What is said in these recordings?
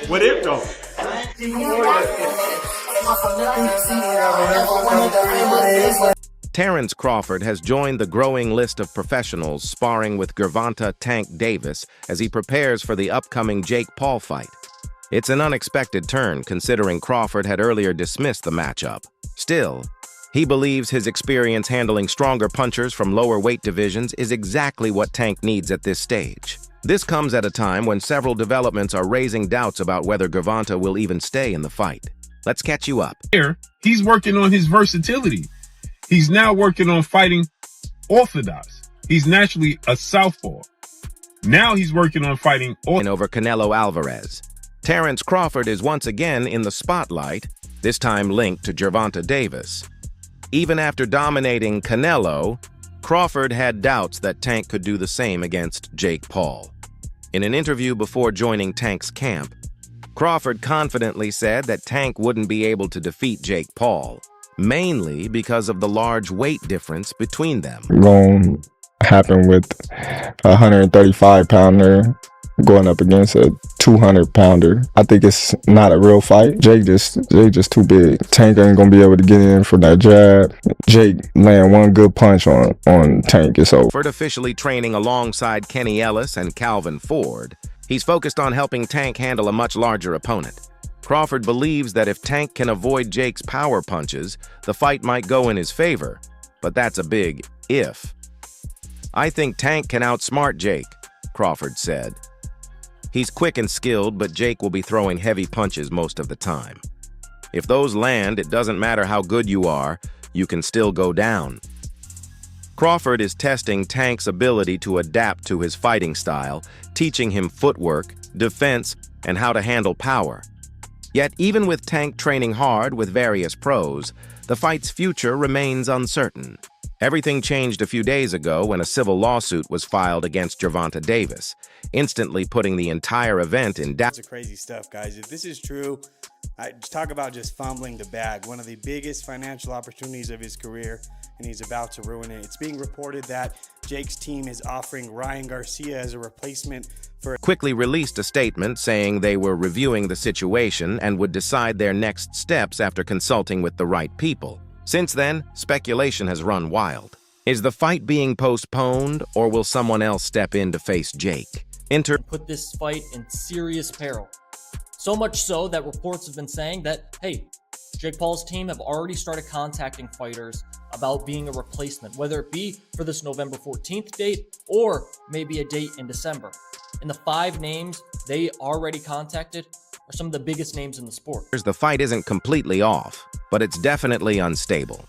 What if though? Terence Crawford has joined the growing list of professionals sparring with Gervonta Tank Davis as he prepares for the upcoming Jake Paul fight. It's an unexpected turn considering Crawford had earlier dismissed the matchup. Still, he believes his experience handling stronger punchers from lower weight divisions is exactly what Tank needs at this stage. This comes at a time when several developments are raising doubts about whether Gervonta will even stay in the fight. Let's catch you up. Here, he's working on his versatility. He's now working on fighting orthodox. He's naturally a southpaw. Now he's working on fighting over Canelo Alvarez. Terence Crawford is once again in the spotlight, this time linked to Gervonta Davis. Even after dominating Canelo, Crawford had doubts that Tank could do the same against Jake Paul. In an interview before joining Tank's camp, Crawford confidently said that Tank wouldn't be able to defeat Jake Paul, mainly because of the large weight difference between them. Going to happen with a 135-pounder going up against a 200-pounder. I think it's not a real fight. Jake just too big. Tank ain't gonna be able to get in from that jab. Jake land one good punch on Tank, it's over. Crawford officially training alongside Kenny Ellis and Calvin Ford. He's focused on helping Tank handle a much larger opponent. Crawford believes that if Tank can avoid Jake's power punches, the fight might go in his favor, but that's a big if. "I think Tank can outsmart Jake," Crawford said. "He's quick and skilled, but Jake will be throwing heavy punches most of the time. If those land, it doesn't matter how good you are, you can still go down." Crawford is testing Tank's ability to adapt to his fighting style, teaching him footwork, defense, and how to handle power. Yet even with Tank training hard with various pros, the fight's future remains uncertain. Everything changed a few days ago when a civil lawsuit was filed against Gervonta Davis, instantly putting the entire event in doubt. It's crazy stuff, guys. If this is true, talk about just fumbling the bag. One of the biggest financial opportunities of his career, and he's about to ruin it. It's being reported that Jake's team is offering Ryan Garcia as a replacement for... Quickly released a statement saying they were reviewing the situation and would decide their next steps after consulting with the right people. Since then, speculation has run wild. Is the fight being postponed, or will someone else step in to face Jake? Put this fight in serious peril. So much so that reports have been saying that, hey, Jake Paul's team have already started contacting fighters about being a replacement, whether it be for this November 14th date or maybe a date in December. And the 5 names they already contacted are some of the biggest names in the sport. The fight isn't completely off, but it's definitely unstable.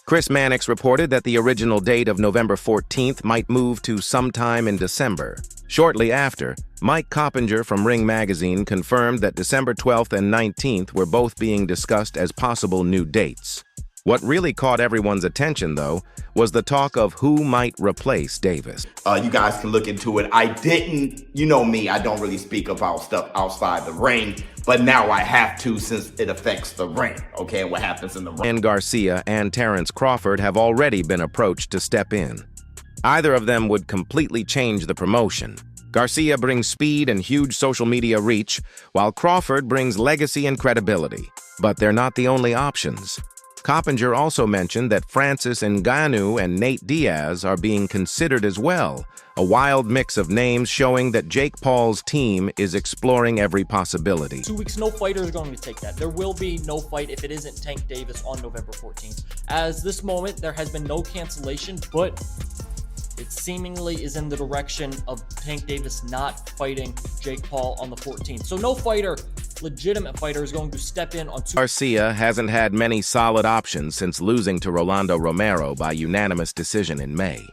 Chris Mannix reported that the original date of November 14th might move to sometime in December. Shortly after, Mike Coppinger from Ring Magazine confirmed that December 12th and 19th were both being discussed as possible new dates. What really caught everyone's attention, though, was the talk of who might replace Davis. You guys can look into it. I didn't, you know me, I don't really speak about stuff outside the ring, but now I have to since it affects the ring, okay, what happens in the ring. And Garcia and Terence Crawford have already been approached to step in. Either of them would completely change the promotion. Garcia brings speed and huge social media reach, while Crawford brings legacy and credibility. But they're not the only options. Coppinger also mentioned that Francis Ngannou and Nate Diaz are being considered as well, a wild mix of names showing that Jake Paul's team is exploring every possibility. 2 weeks, no fighter is going to take that. There will be no fight if it isn't Tank Davis on November 14th. As this moment, there has been no cancellation, but it seemingly is in the direction of Tank Davis not fighting Jake Paul on the 14th. So no fighter, legitimate fighter, is going to step in on Garcia hasn't had many solid options since losing to Rolando Romero by unanimous decision in May.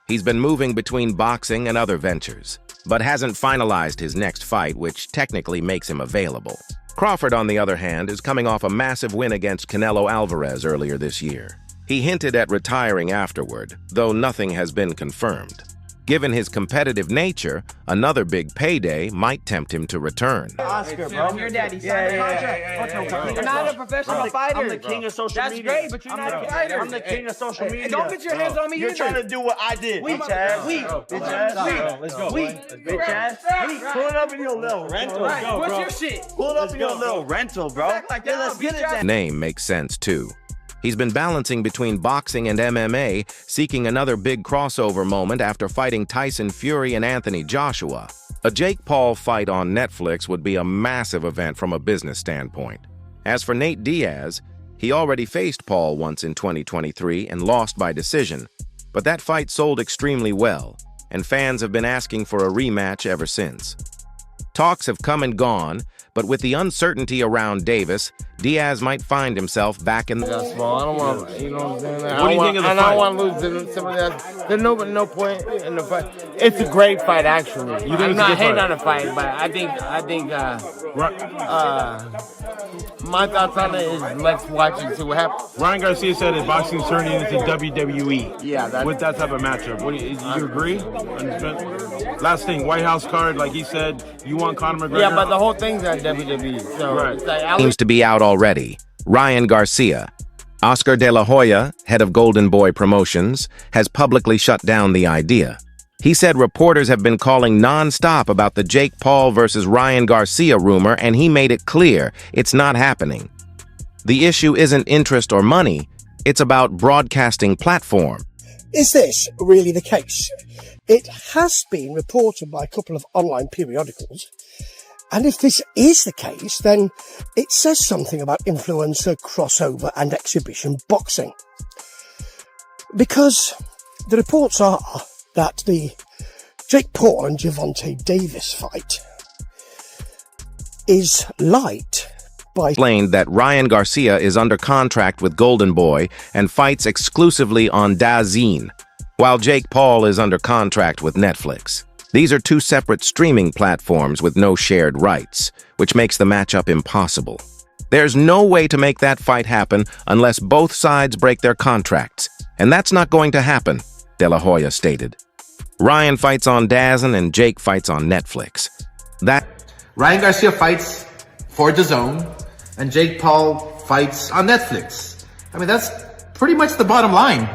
He's been moving between boxing and other ventures, but hasn't finalized his next fight, which technically makes him available. Crawford, on the other hand, is coming off a massive win against Canelo Alvarez earlier this year. He hinted at retiring afterward, though nothing has been confirmed. Given his competitive nature, another big payday might tempt him to return. Oscar, bro. Your daddy. You're not a professional fighter. I'm the king of social media. That's great, but you're not a fighter. I'm the king of social media. Don't put your hands on me. You're trying to do what I did. Bitch ass. Bitch ass. Let's go. Bitch ass. Pull it up in your little rental. What's your shit? Pull it up in your little rental, bro. Let's get it. Name makes sense too. He's been balancing between boxing and MMA, seeking another big crossover moment after fighting Tyson Fury and Anthony Joshua. A Jake Paul fight on Netflix would be a massive event from a business standpoint. As for Nate Diaz, he already faced Paul once in 2023 and lost by decision, but that fight sold extremely well, and fans have been asking for a rematch ever since. Talks have come and gone, but with the uncertainty around Davis, Diaz might find himself back in the... That's small. I don't want to, you know what I'm saying? What do you think of the fight? I don't want to lose to somebody else. There's no point in the fight. It's a great fight, actually. You think I'm it's a not good hating fight? on the fight, but I think my thoughts on it is let's watch and see what happens. Ryan Garcia said that boxing is turning into WWE. Yeah, with that type of matchup. What do you agree? Last thing, White House card, like he said, you want Conor McGregor? Yeah, but the whole thing's on WWE. So Right. it's like, Seems to be out already. Ryan Garcia. Oscar De La Hoya, head of Golden Boy Promotions, has publicly shut down the idea. He said reporters have been calling non-stop about the Jake Paul versus Ryan Garcia rumor, and he made it clear it's not happening. The issue isn't interest or money, it's about broadcasting platform. Is this really the case? It has been reported by a couple of online periodicals, and if this is the case, then it says something about influencer, crossover and exhibition boxing. Because the reports are that the Jake Paul and Gervonta Davis fight is light by... Explained that Ryan Garcia is under contract with Golden Boy and fights exclusively on DAZN, while Jake Paul is under contract with Netflix. These are two separate streaming platforms with no shared rights, which makes the matchup impossible. There's no way to make that fight happen unless both sides break their contracts, and that's not going to happen, De La Hoya stated. Ryan fights on DAZN and Jake fights on Netflix. Ryan Garcia fights for DAZN and Jake Paul fights on Netflix. I mean, that's pretty much the bottom line.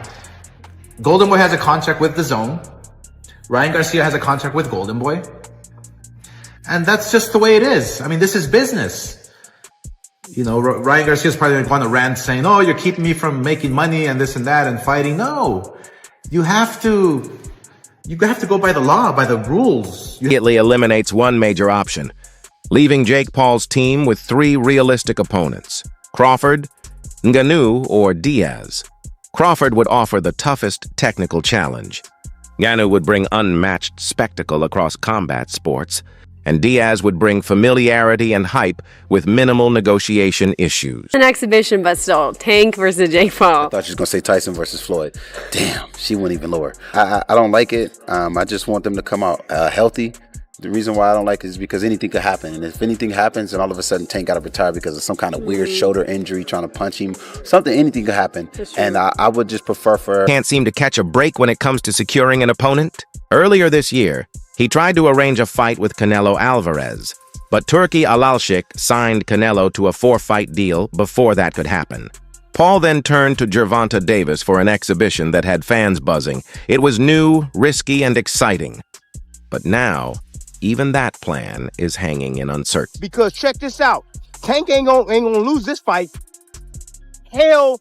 Golden Boy has a contract with DAZN. Ryan Garcia has a contract with Golden Boy. And that's just the way it is. I mean, this is business. You know, Ryan Garcia's probably going to rant saying, oh, you're keeping me from making money and this and that and fighting. No, you have to go by the law, by the rules. Immediately eliminates one major option, leaving Jake Paul's team with three realistic opponents: Crawford, Uncu, or Diaz. Crawford would offer the toughest technical challenge. Uncu would bring unmatched spectacle across combat sports, and Diaz would bring familiarity and hype with minimal negotiation issues. An exhibition, but still, Tank versus Jake Paul. I thought she was going to say Tyson versus Floyd. Damn, she went even lower. I don't like it. I just want them to come out healthy. The reason why I don't like it is because anything could happen. And if anything happens, and all of a sudden Tank got to retire because of some kind of weird shoulder injury, trying to punch him, anything could happen. And I would just prefer for... Can't seem to catch a break when it comes to securing an opponent? Earlier this year, he tried to arrange a fight with Canelo Alvarez, but Turki Alalshik signed Canelo to a 4-fight deal before that could happen. Paul then turned to Gervonta Davis for an exhibition that had fans buzzing. It was new, risky, and exciting. But now, even that plan is hanging in uncertainty. Because check this out. Tank ain't gonna lose this fight. Hell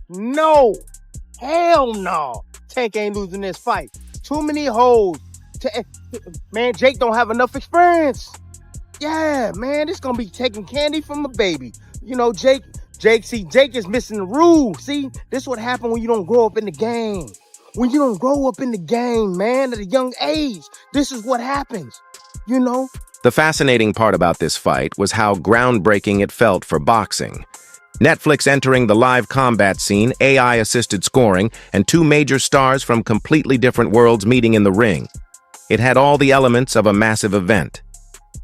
no. Hell no. Tank ain't losing this fight. Too many holes. Man, Jake don't have enough experience. Yeah, man, it's gonna be taking candy from a baby. You know, Jake is missing the rules. See, this is what happened when you don't grow up in the game. When you don't grow up in the game, man, at a young age, this is what happens, you know? The fascinating part about this fight was how groundbreaking it felt for boxing. Netflix entering the live combat scene, AI-assisted scoring, and two major stars from completely different worlds meeting in the ring. It had all the elements of a massive event.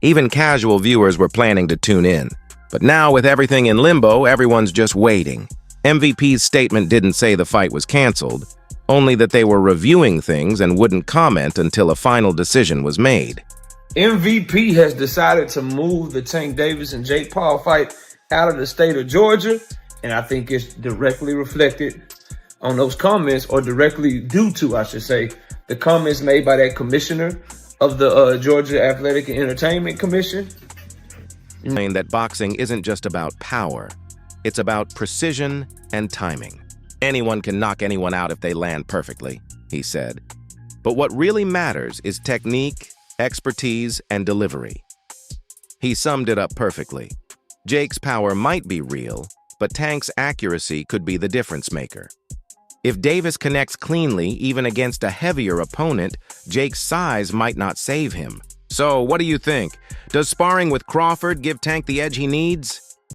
Even casual viewers were planning to tune in. But now, with everything in limbo, everyone's just waiting. MVP's statement didn't say the fight was canceled, only that they were reviewing things and wouldn't comment until a final decision was made. MVP has decided to move the Tank Davis and Jake Paul fight out of the state of Georgia, and I think it's directly reflected on those comments, or directly due to, I should say, the comments made by that commissioner of the Georgia Athletic and Entertainment Commission. Saying that boxing isn't just about power, it's about precision and timing. Anyone can knock anyone out if they land perfectly, he said. But what really matters is technique, expertise, and delivery. He summed it up perfectly. Jake's power might be real, but Tank's accuracy could be the difference maker. If Davis connects cleanly, even against a heavier opponent, Jake's size might not save him. So, what do you think? Does sparring with Crawford give Tank the edge he needs?